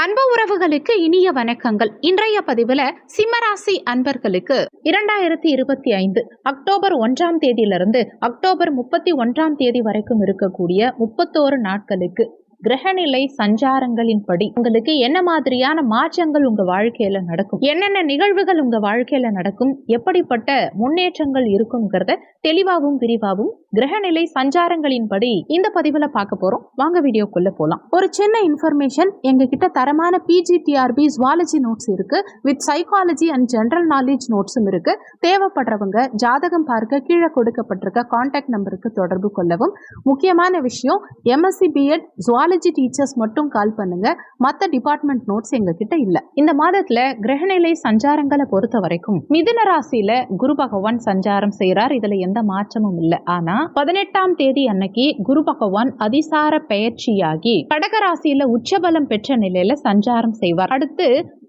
அன்பு உறவுகளுக்கு இனிய வணக்கங்கள். இன்றைய பதிவுல சிம்மராசி அன்பர்களுக்கு 2025 அக்டோபர் 1ஆம் தேதியிலிருந்து அக்டோபர் 31ஆம் தேதி வரைக்கும் இருக்கக்கூடிய 31 நாட்களுக்கு கிரகநிலை சஞ்சாரங்களின்படி உங்களுக்கு என்ன மாதிரியான மாற்றங்கள் உங்க வாழ்க்கையில நடக்கும், என்னென்ன நிகழ்வுகள் உங்க வாழ்க்கையில நடக்கும், எப்படிப்பட்ட முன்னேற்றங்கள் இருக்கும்ங்கிறத தெளிவாகவும் விரிவாகவும் கிரகநிலை சஞ்சாரங்களின்படி இந்த பதிவுல பார்க்க போறோம். வாங்க வீடியோக்குள்ள போலாம். ஒரு சின்ன இன்ஃபர்மேஷன், எங்க கிட்ட தரமான PGTRB ஜுவாலஜி நோட்ஸ் இருக்கு, with psychology and general knowledge நோட்ஸும் இருக்கு. தேவைப்படுறவங்க ஜாதகம் பார்க்க கீழே கொடுக்கப்பட்டிருக்க கான்டாக்ட் நம்பருக்கு தொடர்பு கொள்ளவும். முக்கியமான விஷயம், MSc BEd ஜுவாலஜி டீச்சர்ஸ் மட்டும் கால் பண்ணுங்க, மற்ற டிபார்ட்மெண்ட் நோட்ஸ் எங்க கிட்ட இல்ல. இந்த மாதத்துல கிரகநிலை சஞ்சாரங்களை பொறுத்த வரைக்கும் மிதுன ராசியில குரு பகவான் சஞ்சாரம் செய்யறார். இதுல எந்த மாற்றமும் இல்லை. ஆனா 18ஆம் தேதி அன்னைக்கு குரு பகவான் அதிசார பெயர்ச்சியாகி கடக ராசியில உச்சபலம் பெற்ற நிலையில சஞ்சாரம் செய்வார். அடுத்து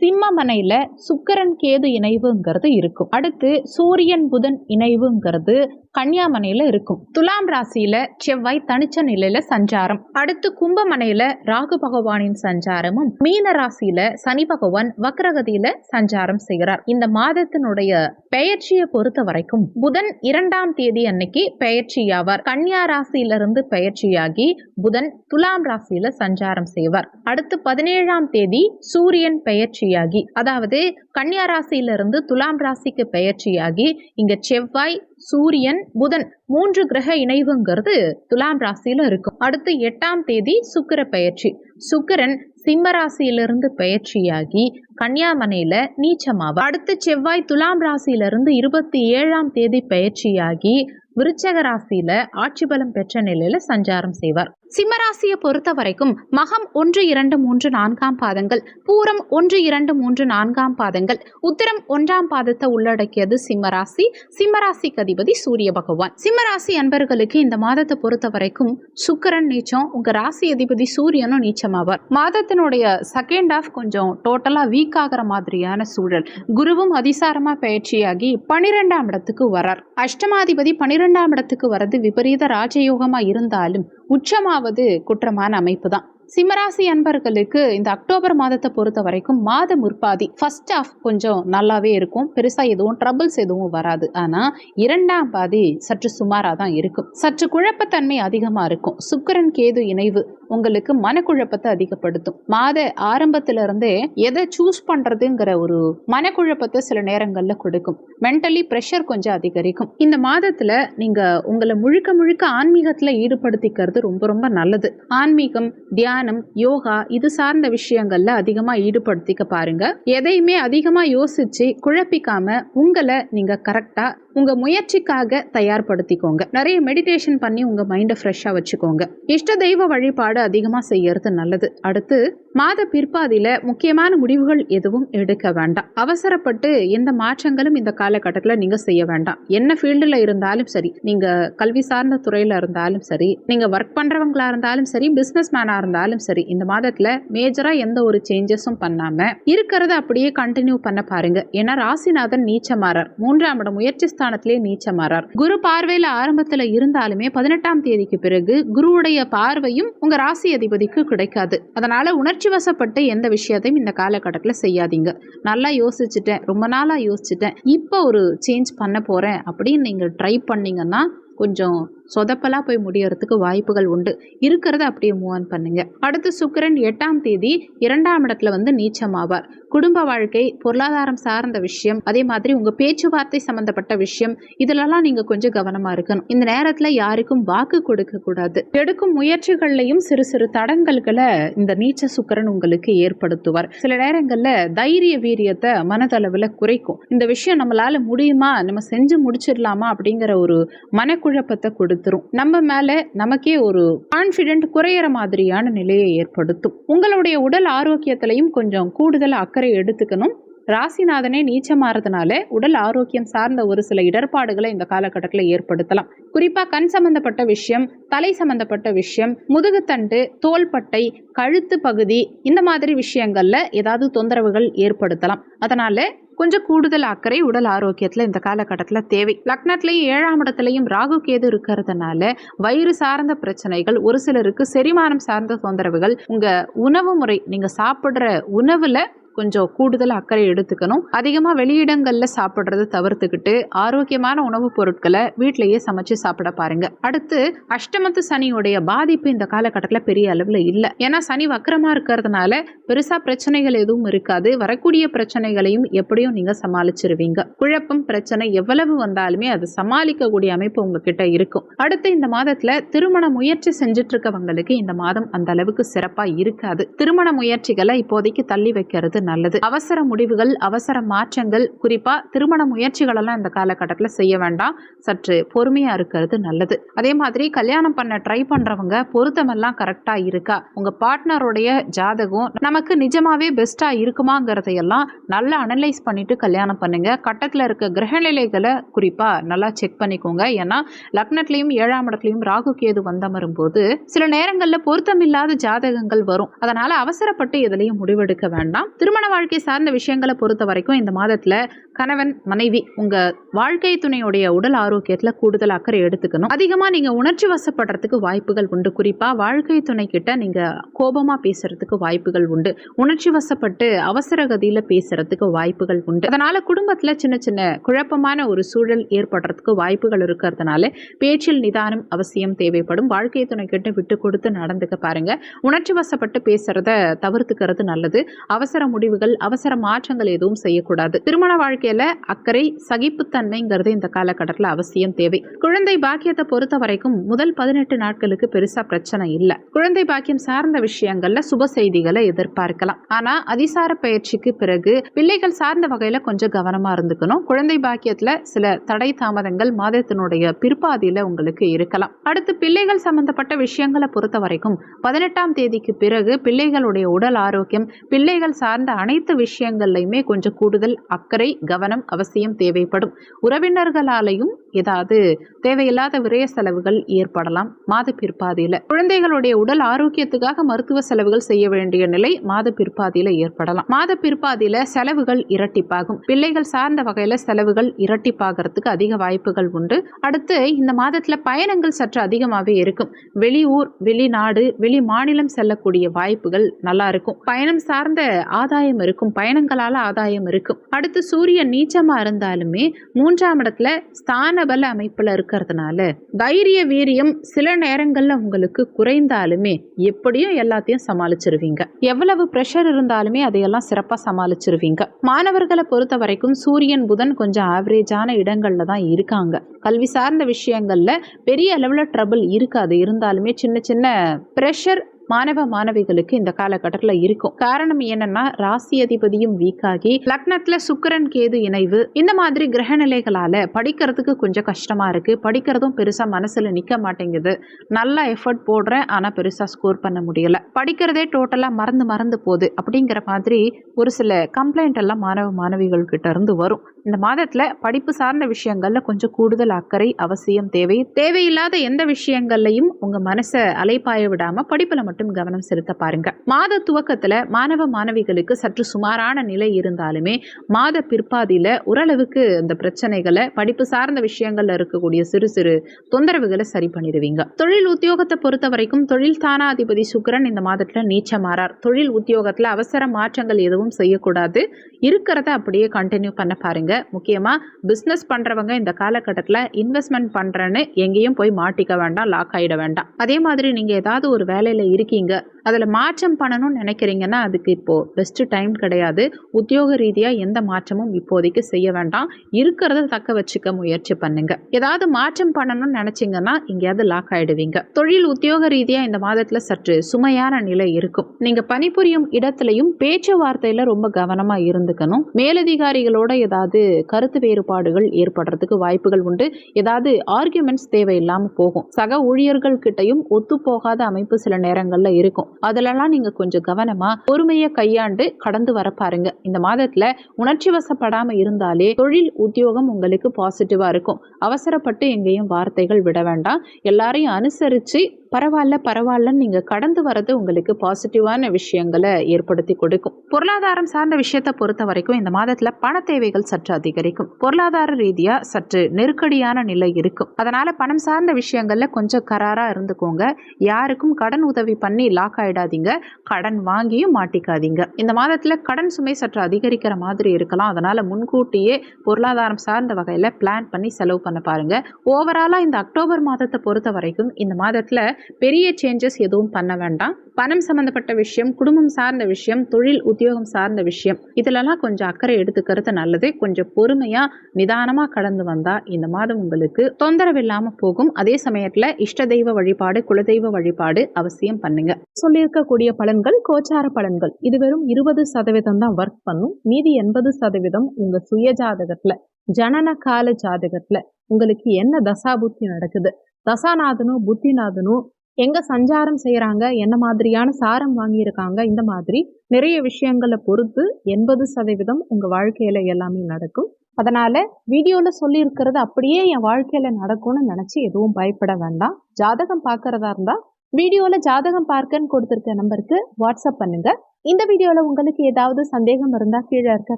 சிம்மமனையில சுக்கிரன் கேது இணைவுங்கிறது இருக்கும். அடுத்து சூரியன் புதன் இணைவுங்கிறது கன்னியாமனையில இருக்கும். துலாம் ராசியில செவ்வாய் தனிச்ச நிலையில சஞ்சாரம். அடுத்து கும்பமனையில ராகு பகவானின் சஞ்சாரமும், மீன ராசியில சனி பகவான் வக்ரகதியில சஞ்சாரம் செய்கிறார். இந்த மாதத்தினுடைய பெயர்ச்சியை பொறுத்த வரைக்கும் புதன் 2ஆம் தேதி அன்னைக்கு பெயர்ச்சியாவார். கன்னியா ராசியிலிருந்து பெயர்ச்சியாகி புதன் துலாம் ராசியில சஞ்சாரம் செய்வார். அடுத்து 17ஆம் தேதி சூரியன் பெயர்ச்சியாகி, அதாவது கன்னியா ராசியிலிருந்து துலாம் ராசிக்கு பெயர்ச்சியாகி இங்க செவ்வாய் சூரியன் புதன் 3 கிரக இணைவுங்கிறது துலாம் ராசியில இருக்கும். அடுத்து 8ஆம் தேதி சுக்கிர பெயர்ச்சி. சுக்கிரன் சிம்ம ராசியிலிருந்து பெயர்ச்சியாகி கன்னியாமனையில நீச்சமாவார். அடுத்து செவ்வாய் துலாம் ராசியிலிருந்து 27ஆம் தேதி பெயர்ச்சியாகி விருச்சக ராசியில ஆட்சி பலம் பெற்ற நிலையில சஞ்சாரம் செய்வார். சிம்மராசியை பொறுத்த வரைக்கும் மகம் 1, 2, 3, 4ஆம் பாதங்கள், பூரம் 1, 2, 3, 4ஆம் பாதங்கள், உத்திரம் 1ஆம் பாதத்தை உள்ளடக்கியது சிம்மராசி. சிம்மராசிக்கு அதிபதி சூரிய பகவான். சிம்மராசி அன்பர்களுக்கு இந்த மாதத்தை பொறுத்த வரைக்கும் சுக்கிரன் நீச்சம், உங்க ராசி அதிபதி சூரியனும் நீச்சமாவார். மாதத்தினுடைய செகண்ட் ஹாஃப் கொஞ்சம் டோட்டலா வீக் ஆகிற மாதிரியான சூழல். குருவும் அதிசாரமா பயிற்சியாகி 12ஆம் இடத்துக்கு வரார். அஷ்டமாதிபதி 12ஆம் இடத்துக்கு வரது விபரீத ராஜயோகமா இருந்தாலும் உச்சமாவது குற்றமான அமைப்பு தான். சிம்மராசி அன்பர்களுக்கு இந்த அக்டோபர் மாதத்தை பொறுத்த வரைக்கும் மாத முற்பாதி ஃபர்ஸ்ட் ஆஃப் கொஞ்சம் நல்லாவே இருக்கும். பெருசா எதுவும் ட்ரபிள்ஸ் எதுவும் வராது. ஆனா 2ஆம் பாதி சற்று சுமாரா தான் இருக்கும். சற்று குழப்பத்தன்மை அதிகமா இருக்கும். சுக்கிரன் கேது இணைவு உங்களுக்கு மனக்குழப்பத்தை அதிகப்படுத்தும். மாத ஆரம்பத்துல இருந்தே எதை சூஸ் பண்றதுங்கிற ஒரு மனக்குழப்பத்தை சில நேரங்கள்ல கொடுக்கும். மென்டலி ப்ரெஷர் கொஞ்சம் அதிகரிக்கும். இந்த மாதத்துல நீங்க உங்களை முழுக்க முழுக்க ஆன்மீகத்துல ஈடுபடுத்திக்கிறது ரொம்ப ரொம்ப நல்லது. ஆன்மீகம், தியானம், யோகா இது சார்ந்த விஷயங்கள்ல அதிகமா ஈடுபடுத்திக்க பாருங்க. எதையுமே அதிகமா யோசிச்சு குழப்பிக்காம உங்களை நீங்க கரெக்டா உங்க முயற்சிக்காக தயார்படுத்திக்கோங்க. நிறைய மெடிடேஷன் பண்ணி உங்க மைண்டை ஃப்ரெஷ்ஷா வச்சுக்கோங்க. இஷ்ட தெய்வ வழிபாடு அதிகமா செய்யறது நல்லது. அடுத்து மாத பிற்பாதியில முக்கியமான முடிவுகள் எதுவும் எடுக்க வேண்டாம். அவசரப்பட்டு எந்த மாற்றங்களும் இந்த காலகட்டத்தில் நீங்க செய்ய வேண்டாம். என்ன ஃபீல்டுல இருந்தாலும் சரி, நீங்க கல்வி சார்ந்த துறையில இருந்தாலும் சரி, நீங்க ஒர்க் பண்றவங்களா இருந்தாலும் சரி, பிசினஸ் மேனா இருந்தாலும் சரி, இந்த மாதத்துல மேஜரா எந்த ஒரு சேஞ்சஸும் பண்ணாம இருக்கிறத அப்படியே கண்டினியூ பண்ண பாருங்க. ஏன்னா ராசிநாதன் நீச்சமாறார். 3ஆம் இடம் முயற்சி ஸ்தானத்திலே நீச்சமாறார். குரு பார்வையில ஆரம்பத்துல இருந்தாலுமே 18ஆம் தேதிக்கு பிறகு குருவுடைய பார்வையும் உங்க ராசி அதிபதிக்கு கிடைக்காது. அதனால உணர்ச்சி வசப்பட்டு எந்த விஷயத்தையும் இந்த காலகட்டத்தில் செய்யாதீங்க. நல்லா யோசிச்சுட்டேன், ரொம்ப நாளா யோசிச்சுட்டேன், இப்போ ஒரு சேஞ்ச் பண்ண போறேன் அப்படின்னு நீங்க ட்ரை பண்ணீங்கன்னா கொஞ்சம் சொதப்பலா போய் முடியறதுக்கு வாய்ப்புகள் உண்டு. இருக்கிறத அப்படியே மூவ் ஆன் பண்ணுங்க. அடுத்து சுக்கிரன் 8ஆம் தேதி 2ஆம் இடத்துல வந்து நீச்சமாவார். குடும்ப வாழ்க்கை, பொருளாதாரம் சார்ந்த விஷயம், அதே மாதிரி உங்க பேச்சுவார்த்தை சம்பந்தப்பட்ட விஷயம், இதுலலாம் நீங்க கொஞ்சம் கவனமா இருக்கணும். இந்த நேரத்துல யாருக்கும் வாக்கு கொடுக்க கூடாது. எடுக்கும் முயற்சிகள்லையும் சிறு சிறு தடங்கல்களை இந்த நீச்ச சுக்கிரன் உங்களுக்கு ஏற்படுத்துவார். சில நேரங்கள்ல தைரிய வீரியத்தை மனதளவுல குறைக்கும். இந்த விஷயம் நம்மளால முடியுமா, நம்ம செஞ்சு முடிச்சிடலாமா அப்படிங்கிற ஒரு மனக்குழப்பத்தை கொடுத்துரும். நம்ம மேல நமக்கே ஒரு கான்ஃபிடென்ட் குறையிற மாதிரியான நிலையை ஏற்படுத்தும். உங்களுடைய உடல் ஆரோக்கியத்திலையும் கொஞ்சம் கூடுதல் அக்கறை எடுத்துக்கணும். ராசிநாதனே நீச்சமாறதுனால உடல் ஆரோக்கியம் சார்ந்த ஒரு சில இடர்பாடுகளை இந்த காலகட்டத்தில் ஏற்படுத்தலாம். குறிப்பா கண் சம்பந்தப்பட்ட விஷயம், தலை சம்பந்தப்பட்ட விஷயம், முதுகுத்தண்டு, தோள்பட்டை, கழுத்து பகுதி, இந்த மாதிரி விஷயங்கள்ல ஏதாவது தொந்தரவுகள் ஏற்படுத்தலாம். அதனால கொஞ்சம் கூடுதல் அக்கறை உடல் ஆரோக்கியத்துல இந்த காலகட்டத்தில் தேவை. லக்னத்திலையும் 7ஆம் இடத்துலையும் ராகு கேது இருக்கிறதுனால வயிறு சார்ந்த பிரச்சனைகள், ஒரு சிலருக்கு செரிமானம் சார்ந்த தொந்தரவுகள், உங்க உணவு முறை, நீங்க சாப்பிடுற உணவுல கொஞ்சம் கூடுதல் அக்கறை எடுத்துக்கணும். அதிகமாக வெளியிடங்களில் சாப்பிட்றது தவிர்த்துக்கிட்டு ஆரோக்கியமான உணவுப் பொருட்களை வீட்டிலேயே சமைச்சு சாப்பிட பாருங்க. அடுத்து அஷ்டமத்து சனியுடைய பாதிப்பு இந்த காலகட்டத்தில் பெரிய அளவில் இல்லை. ஏன்னா சனி வக்கரமாக இருக்கிறதுனால பெருசாக பிரச்சனைகள் எதுவும் இருக்காது. வரக்கூடிய பிரச்சனைகளையும் எப்படியும் நீங்கள் சமாளிச்சிருவீங்க. குழப்பம் பிரச்சனை எவ்வளவு வந்தாலுமே அதை சமாளிக்கக்கூடிய அமைப்பு உங்ககிட்ட இருக்கும். அடுத்து இந்த மாதத்தில் திருமண முயற்சி செஞ்சுட்டு இருக்கவங்களுக்கு இந்த மாதம் அந்த அளவுக்கு சிறப்பாக இருக்காது. திருமண முயற்சிகளை இப்போதைக்கு தள்ளி வைக்கிறது நல்லது. அவசர முடிவுகள், அவசர மாற்றங்கள், குறிப்பா திருமண முயற்சிகள் எல்லாம் இந்த காலகட்டத்தில் செய்ய வேண்டாம். சற்று பொறுமையா இருக்கிறது நல்லது. அதே மாதிரி கல்யாணம் பண்ண ட்ரை பண்றவங்க பொருத்தமெல்லாம் கரெக்டா இருக்கா, உங்க பார்ட்னருடைய ஜாதகம் நமக்கு நிஜமாவே பெஸ்டா இருக்குமாங்கிறதையெல்லாம் நல்லா அனலைஸ் பண்ணிட்டு கல்யாணம் பண்ணுங்க. கட்டத்தில் இருக்க கிரகநிலைகளை குறிப்பா நல்லா செக் பண்ணிக்கோங்க. ஏன்னா லக்னத்திலையும் 7ஆம் இடத்துலையும் ராகு கேது வந்தமரும் போது சில நேரங்களில் பொருத்தமில்லாத ஜாதகங்கள் வரும். அதனால அவசரப்பட்டு எதுலையும் முடிவெடுக்க வேண்டாம். திருமண வாழ்க்கை சார்ந்த விஷயங்களை பொறுத்த வரைக்கும் இந்த மாதத்துல கணவன் மனைவி உங்க வாழ்க்கை துணையுடைய உடல் ஆரோக்கியத்துல கூடுதல் அக்கறை எடுத்துக்கணும். அதிகமா நீங்க உணர்ச்சி வசப்படுறதுக்கு வாய்ப்புகள் உண்டு. குறிப்பா வாழ்க்கை துணை கிட்ட நீங்க கோபமா பேசுறதுக்கு வாய்ப்புகள் உண்டு. உணர்ச்சி வசப்பட்டு அவசர கதியில பேசுறதுக்கு வாய்ப்புகள் உண்டு. அதனால குடும்பத்துல சின்ன சின்ன குழப்பமான ஒரு சூழல் ஏற்படுறதுக்கு வாய்ப்புகள் இருக்கிறதுனால பேச்சில் நிதானம் அவசியம் தேவைப்படும். வாழ்க்கை துணை கிட்ட விட்டு கொடுத்து நடந்துக்க பாருங்க. உணர்ச்சி வசப்பட்டு பேசுறத தவிர்த்துக்கிறது நல்லது. அவசர முடிவுகள், அவசர மாற்றங்கள் எதுவும் செய்யக்கூடாது. திருமண வாழ்க்கையில அக்கறை, சகிப்புத்தன்மைங்கிறது இந்த காலகட்டத்தில் அவசியம் தேவை. குழந்தை பாக்கியத்தை பொறுத்த வரைக்கும் முதல் 18 நாட்களுக்கு பெருசா பிரச்சனை இல்லை. குழந்தை பாக்கியம் சார்ந்த விஷயங்கள்ல சுப செய்திகளை எதிர்பார்க்கலாம். ஆனா அதிசார பயிற்சிக்கு பிறகு பிள்ளைகள் சார்ந்த வகையில கொஞ்சம் கவனமா இருந்துக்கணும். குழந்தை பாக்கியத்துல சில தடை தாமதங்கள் மாதத்தினுடைய பிற்பாதியில உங்களுக்கு இருக்கலாம். அடுத்து பிள்ளைகள் சம்பந்தப்பட்ட விஷயங்களை பொறுத்த வரைக்கும் 18ஆம் தேதிக்கு பிறகு பிள்ளைகளுடைய உடல் ஆரோக்கியம், பிள்ளைகள் சார்ந்த அனைத்து விஷயங்கள்லையுமே கொஞ்சம் கூடுதல் அக்கறை, கவனம் அவசியம் தேவைப்படும். உறவினர்களாலையும் ஏதாவது தேவையில்லாத விரய செலவுகள் ஏற்படலாம் மாத பிற்பாதியில. குழந்தைகளுடைய உடல் ஆரோக்கியத்துக்காக மருத்துவ செலவுகள் செய்ய வேண்டிய நிலை மாத பிற்பாதியில ஏற்படலாம். மாத பிற்பாதியில செலவுகள் இரட்டிப்பாகும். பிள்ளைகள் சார்ந்த வகையில செலவுகள் இரட்டிப்பாகிறதுக்கு அதிக வாய்ப்புகள் உண்டு. அடுத்து இந்த மாதத்துல பயணங்கள் சற்று அதிகமாகவே இருக்கும். வெளியூர், வெளிநாடு, வெளி மாநிலம் செல்லக்கூடிய வாய்ப்புகள் நல்லா இருக்கும். பயணம் சார்ந்த ஆதாயம் இருக்கும். பயணங்களால ஆதாயம் இருக்கும். அடுத்து சூரியன் நீச்சமா இருந்தாலுமே 3ஆம் இடத்துல ஸ்தான பல அமைப்புல இருக்கிறதுனால தைரிய வீரியம் சில நேரங்கள்ல உங்களுக்கு குறைந்தாலுமே எப்படியும் எல்லாத்தையும் சமாளிச்சிருவீங்க. எவ்வளவு பிரஷர் இருந்தாலுமே அதையெல்லாம் சிறப்பா சமாளிச்சிருவீங்க. மாணவர்களை பொறுத்த வரைக்கும் சூரியன் புதன் கொஞ்சம் ஆவரேஜான இடங்கள்ல தான் இருக்காங்க. கல்வி சார்ந்த விஷயங்கள்ல பெரிய அளவுல ட்ரபிள் இருக்காது. இருந்தாலுமே சின்ன சின்ன பிரஷர் மாணவ மாணவிகளுக்கு இந்த காலகட்டத்தில் இருக்கும். காரணம் என்னன்னா ராசி அதிபதியும் வீக்காகி லக்னத்துல சுக்கிரன் கேது இணைவு, இந்த மாதிரி கிரக நிலைகளால படிக்கிறதுக்கு கொஞ்சம் கஷ்டமா இருக்கு. படிக்கிறதும் பெருசா மனசுல நிக்க மாட்டேங்குது. நல்லா எஃபர்ட் போடுறேன், ஆனா பெருசா ஸ்கோர் பண்ண முடியல. படிக்கிறதே டோட்டலா மறந்து போகுது அப்படிங்கிற மாதிரி ஒரு சில கம்ப்ளைண்ட் எல்லாம் மாணவ மாணவிகள் கிட்ட இருந்து வரும். இந்த மாதத்துல படிப்பு சார்ந்த விஷயங்கள்ல கொஞ்சம் கூடுதல் அக்கறை அவசியம் தேவை. தேவையில்லாத எந்த விஷயங்கள்லையும் உங்க மனசை அலைப்பாய விடாம படிப்புல மட்டும் கவனம் செலுத்த பாருங்க. மாத துவக்கத்துல மாணவ மாணவிகளுக்கு சற்று சுமாரான நிலை இருந்தாலுமே மாத பிற்பாதியில ஓரளவுக்கு இந்த பிரச்சனைகளை, படிப்பு சார்ந்த விஷயங்கள்ல இருக்கக்கூடிய சிறு சிறு தொந்தரவுகளை சரி பண்ணிடுவீங்க. தொழில் உத்தியோகத்தை பொறுத்த வரைக்கும் தொழில் தானாதிபதி சுக்கிரன் இந்த மாதத்துல நீச்சமாறார். தொழில் உத்தியோகத்துல அவசர மாற்றங்கள் எதுவும் செய்யக்கூடாது. இருக்கிறத அப்படியே கண்டினியூ பண்ண பாருங்க. முக்கியமா பிசினஸ் பண்றவங்க இந்த காலகட்டத்தில் இன்வெஸ்ட்மெண்ட் பண்றேன்னு எங்கேயும் போய் மாட்டிக்க வேண்டாம், லாக் ஆயிட வேண்டாம். அதே மாதிரி நீங்க ஏதாவது ஒரு வேலையில இருக்கீங்க, அதில் மாற்றம் பண்ணணும்னு நினைக்கிறீங்கன்னா அதுக்கு இப்போ பெஸ்ட் டைம் கிடையாது. உத்தியோக ரீதியாக எந்த மாற்றமும் இப்போதைக்கு செய்ய வேண்டாம். இருக்கிறத தக்க வச்சுக்க முயற்சி பண்ணுங்க. ஏதாவது மாற்றம் பண்ணணும்னு நினைச்சீங்கன்னா எங்கேயாவது லாக் ஆயிடுவீங்க. தொழில் உத்தியோக ரீதியாக இந்த மாதத்துல சற்று சுமையான நிலை இருக்கும். நீங்க பணிபுரியும் இடத்துலையும் பேச்சுவார்த்தையில ரொம்ப கவனமா இருந்துக்கணும். மேலதிகாரிகளோட ஏதாவது கருத்து வேறுபாடுகள் ஏற்படுறதுக்கு வாய்ப்புகள் உண்டு. ஏதாவது ஆர்கியூமெண்ட்ஸ் தேவையில்லாம போகும். சக ஊழியர்கள் கிட்டையும் ஒத்து போகாத அமைப்பு சில நேரங்கள்ல இருக்கும். அதிலெல்லாம் நீங்க கொஞ்சம் கவனமா பொறுமையை கையாண்டு கடந்து வர பாருங்க. இந்த மாதத்துல உணர்ச்சி வசப்படாம இருந்தாலே தொழில் உத்தியோகம் உங்களுக்கு பாசிட்டிவா இருக்கும். அவசரப்பட்டு எங்கேயும் வார்த்தைகள் விட வேண்டாம். எல்லாரையும் அனுசரிச்சு பரவாயில்லன்னு நீங்க கடந்து வர்றது உங்களுக்கு பாசிட்டிவான விஷயங்களை ஏற்படுத்தி கொடுக்கும். பொருளாதாரம் சார்ந்த விஷயத்தை பொறுத்த வரைக்கும் இந்த மாதத்துல பண தேவைகள் சற்று அதிகரிக்கும். பொருளாதார ரீதியா சற்று நெருக்கடியான நிலை இருக்கும். அதனால பணம் சார்ந்த விஷயங்கள்ல கொஞ்சம் கராரா இருந்துக்கோங்க. யாருக்கும் கடன் உதவி பண்ணி லாக் ஆயிடாதீங்க. கடன் வாங்கியும் மாட்டிக்காதீங்க. இந்த மாதத்துல கடன் சுமை சற்று அதிகரிக்கிற மாதிரி இருக்கலாம். அதனால முன்கூட்டியே பொருளாதாரம் சார்ந்த வகையில பிளான் பண்ணி செலவு பண்ண பாருங்க. ஓவராலா இந்த அக்டோபர் மாதத்தை பொறுத்த வரைக்கும் இந்த மாதத்துல பெரிய சேஞ்சஸ் எதுவும் பண்ண வேண்டாம். பணம் சம்பந்தப்பட்ட விஷயம், குடும்பம் சார்ந்த விஷயம், தொழில் உத்தியோகம் சார்ந்த விஷயம் இதுலலாம் கொஞ்சம் அக்கறை எடுத்துக்கிறது நல்லது. கொஞ்சம் பொறுமையா நிதானமா கடந்து வந்தா இந்த மாதம் உங்களுக்கு தொந்தரவு இல்லாம போகும். அதே சமயத்துல இஷ்ட தெய்வ வழிபாடு, குலதெய்வ வழிபாடு அவசியம் பண்ணுங்க. சொல்லியிருக்கக்கூடிய பலன்கள் கோச்சார பலன்கள். இது வெறும் 20% தான் ஒர்க் பண்ணும். மீதி 80% உங்க சுய ஜாதகத்துல, ஜனன கால ஜாதகத்துல உங்களுக்கு என்ன தசாபுத்தி நடக்குது, தசாநாதனும் புத்திநாதனும் எங்க சஞ்சாரம் செய்யறாங்க, என்ன மாதிரியான சாரம் வாங்கியிருக்காங்க, இந்த மாதிரி நிறைய விஷயங்களை பொறுத்து 80% உங்க வாழ்க்கையில எல்லாமே நடக்கும். அதனால வீடியோல சொல்லி இருக்கிறது அப்படியே என் வாழ்க்கையில நடக்கும்னு நினைச்சு எதுவும் பயப்பட வேண்டாம். ஜாதகம் பார்க்கறதா இருந்தா வீடியோல ஜாதகம் பார்க்கன்னு கொடுத்திருக்க நம்பருக்கு வாட்ஸ்அப் பண்ணுங்க. இந்த வீடியோல உங்களுக்கு ஏதாவது சந்தேகம் இருந்தா கீழே இருக்க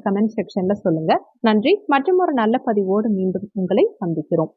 கமெண்ட் செக்ஷன்ல சொல்லுங்க. நன்றி. மற்றும் ஒரு நல்ல பதிவோடு மீண்டும் உங்களை சந்திக்கிறோம்.